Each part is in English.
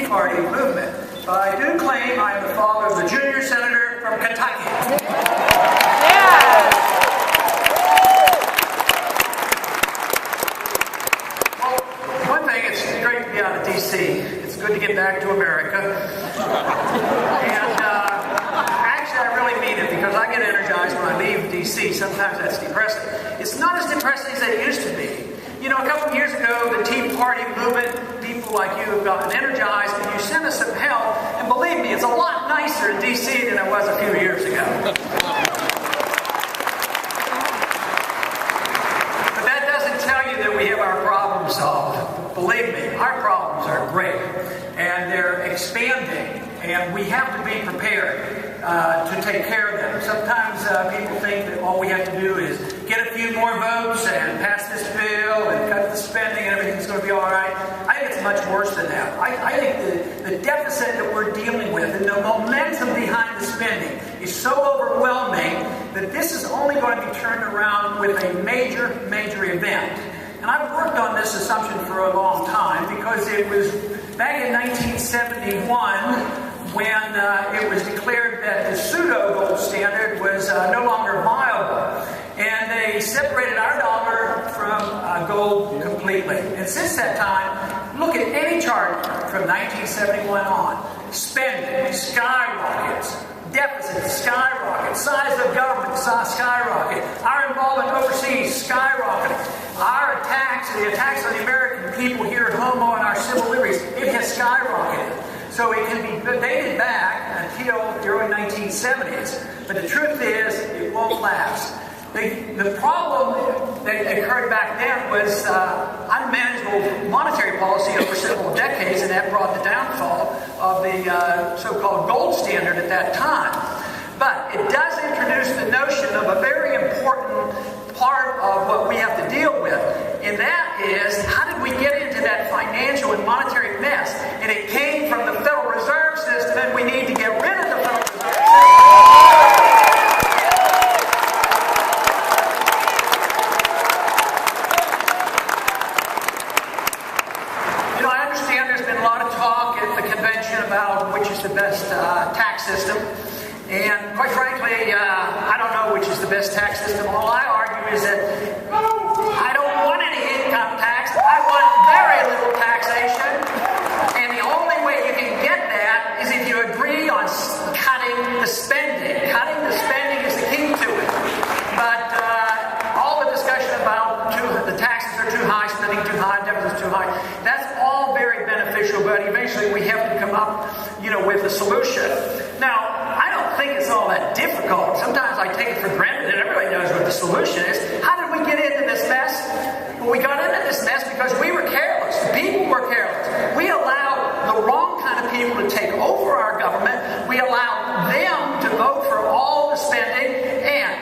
Party movement. But I do claim I am the father of the junior senator from Kentucky. Yeah. Well, one thing, it's great to be out of D.C. It's good to get back to America. And actually, I really mean it because I get energized when I leave D.C. Sometimes that's depressing. It's not as depressing as it used to be. You know, a couple of years ago, the Tea Party movement, people like you have gotten energized, and you sent us some help. And believe me, it's a lot nicer in D.C. than it was a few years ago. But that doesn't tell you that we have our problems solved. Believe me, our problems are great, and they're expanding, and we have to be prepared to take care of them. Sometimes people think that all we have to do is get a few more votes and pass this bill and cut the spending and everything's going to be all right. I think it's much worse than that. I think the deficit that we're dealing with and the momentum behind the spending is so overwhelming that this is only going to be turned around with a major, major event. And I've worked on this assumption for a long time because it was back in 1971 when it was declared that the pseudo-gold standard was no longer viable. And they separated our dollar from gold completely. And since that time, look at any chart from 1971 on. Spending skyrockets. Deficit skyrockets. Size of government skyrocket. Our involvement overseas skyrocket. Our attacks, the attacks on the American people here at home on our civil liberties, it has skyrocketed. So it can be dated back until the early 1970s. But the truth is, it won't last. The problem that occurred back then was unmanageable monetary policy over several decades, and that brought the downfall of the so-called gold standard at that time. But it does introduce the notion of a very important part of what we have to deal with, and that is, how did we get into that financial and monetary mess? And it came from the Federal Reserve System, and we need to get rid of the Federal Reserve System. You know, I understand there's been a lot of talk at the convention about which is the best tax system. And quite frankly, I don't know which is the best tax system. All I argue is that I don't want any income tax. I want very little taxation. And the only way you can get that is if you agree on cutting the spending. Cutting the spending is the key to it. But all the discussion about the taxes are too high, spending too high, deficits too high, that's all very beneficial. But eventually we have to come up, with a solution. Now, I don't think it's all that difficult. Sometimes I take it for granted that everybody knows what the solution is. How did we get into this mess? Well, we got into this mess because we were careless. The people were careless. We allowed the wrong kind of people to take over our government. We allowed them to vote for all the spending, and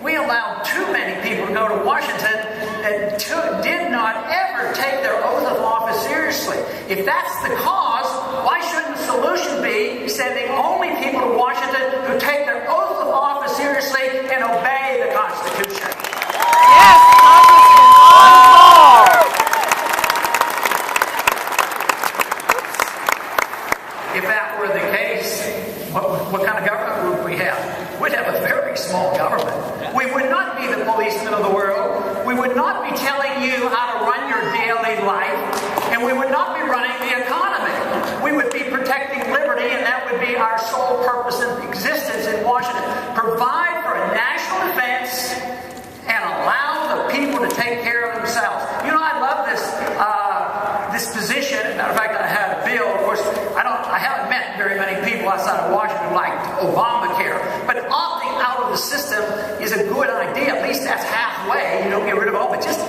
we allowed too many people to go to Washington that did not ever take their oath of office seriously. If that's the cause, why shouldn't the solution be sending only people to Washington who take their oath of office seriously and obey the Constitution? Yes, Congressman, on board. If that were the case, what kind of government would we have? We'd have a very small government. We would not be the policemen of the world. We would not be telling you how to run your daily life. And we would not be running the economy. We would be protecting liberty, and that would be our sole purpose of existence in Washington. Provide for a national defense and allow the people to take care of themselves. I love this position. As a matter of fact, I had a bill. Of course, I haven't met very many people outside of Washington like Obamacare. But opting out of the system is a good idea. At least that's halfway. You don't get rid of all, but just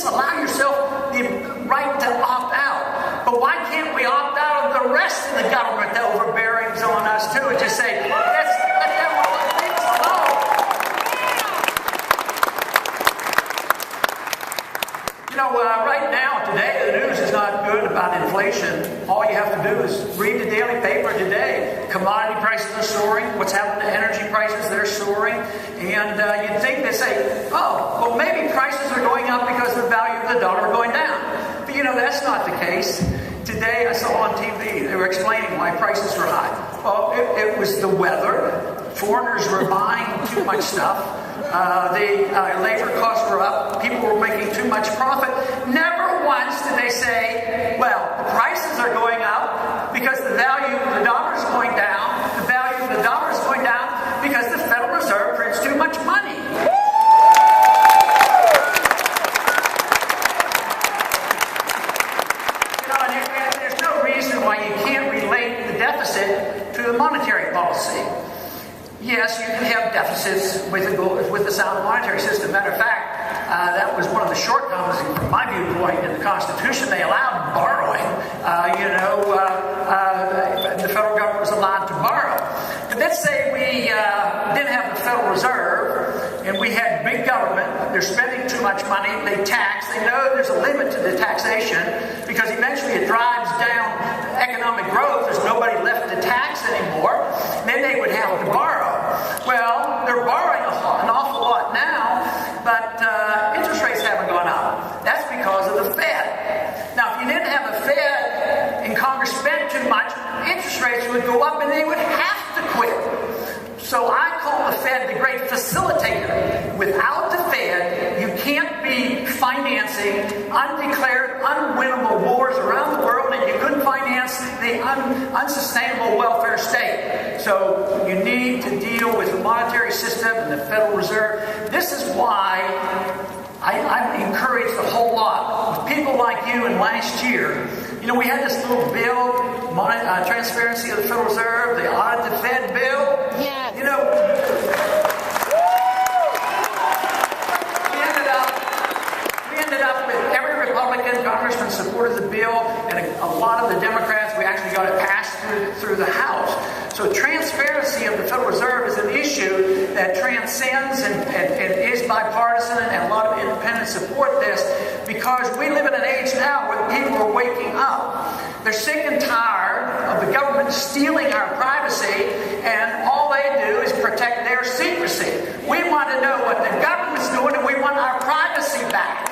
allow yourself the right to opt out. But why can't we opt out of the rest of the government that overbearings on us too, and just say, let's let them things alone? Right now, today, the news is not good about inflation. All you have to do is read the daily paper today. Commodity prices are soaring. What's happened to energy prices? They're soaring. And you'd think they say, well, maybe prices are going up because the value of the dollar are going down. But that's not the case. Today I saw on TV, they were explaining why prices were high. Well, it was the weather. Foreigners were buying too much stuff. The labor costs were up. People were making too much profit. Never once did they say, well, the prices are going up because the value of the dollar is going down. The value of the dollar is going down because the Federal Reserve prints too much money. There's no reason why you can't relate the deficit to the monetary policy. Yes, you can have deficits with a sound monetary system. Matter of fact, that was one of the shortcomings from my viewpoint in the Constitution. They allowed borrowing. The federal government was allowed to borrow. But let's say we didn't have the Federal Reserve and we had big government. They're spending too much money. They tax. They know there's a limit to the taxation because eventually it drives down economic growth. There's nobody left to tax anymore. And then they would have to borrow. Well, they're borrowing an awful lot now, but interest rates haven't gone up. That's because of the Fed. Now, if you didn't have a Fed and Congress spent too much, interest rates would go up and they would have to quit. So I call the Fed the great facilitator. Without the Fed, you can't be financing undeclared, unwinnable wars around the world, and you couldn't finance the unsustainable welfare state. So you need to deal with the monetary system and the Federal Reserve. This is why I encouraged a whole lot with people like you. And last year, we had this little bill, transparency of the Federal Reserve, the audit the Fed bill. Yes. We ended up with every Republican congressman supported the bill, and a lot of the Democrats. We actually got it passed through the House. So transparency of the Federal Reserve is an issue that transcends and is bipartisan, and a lot of independents support this because we live in an age now where people are waking up. They're sick and tired of the government stealing our privacy, and all they do is protect their secrecy. We want to know what the government's doing, and we want our privacy back.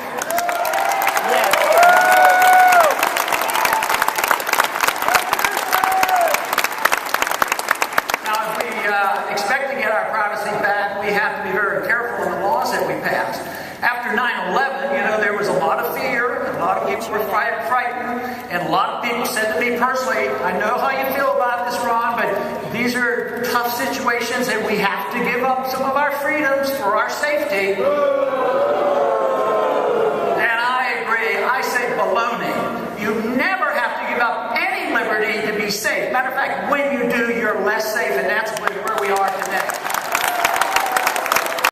Expect to get our privacy back, we have to be very careful in the laws that we pass. After 9/11, there was a lot of fear, and a lot of people were frightened, and a lot of people said to me personally, I know how you feel about this, Ron, but these are tough situations, and we have to give up some of our freedoms for our safety. And I agree. I say baloney. You never have to give up any liberty to be safe. Matter of fact, when you do, you're less safe, and that's when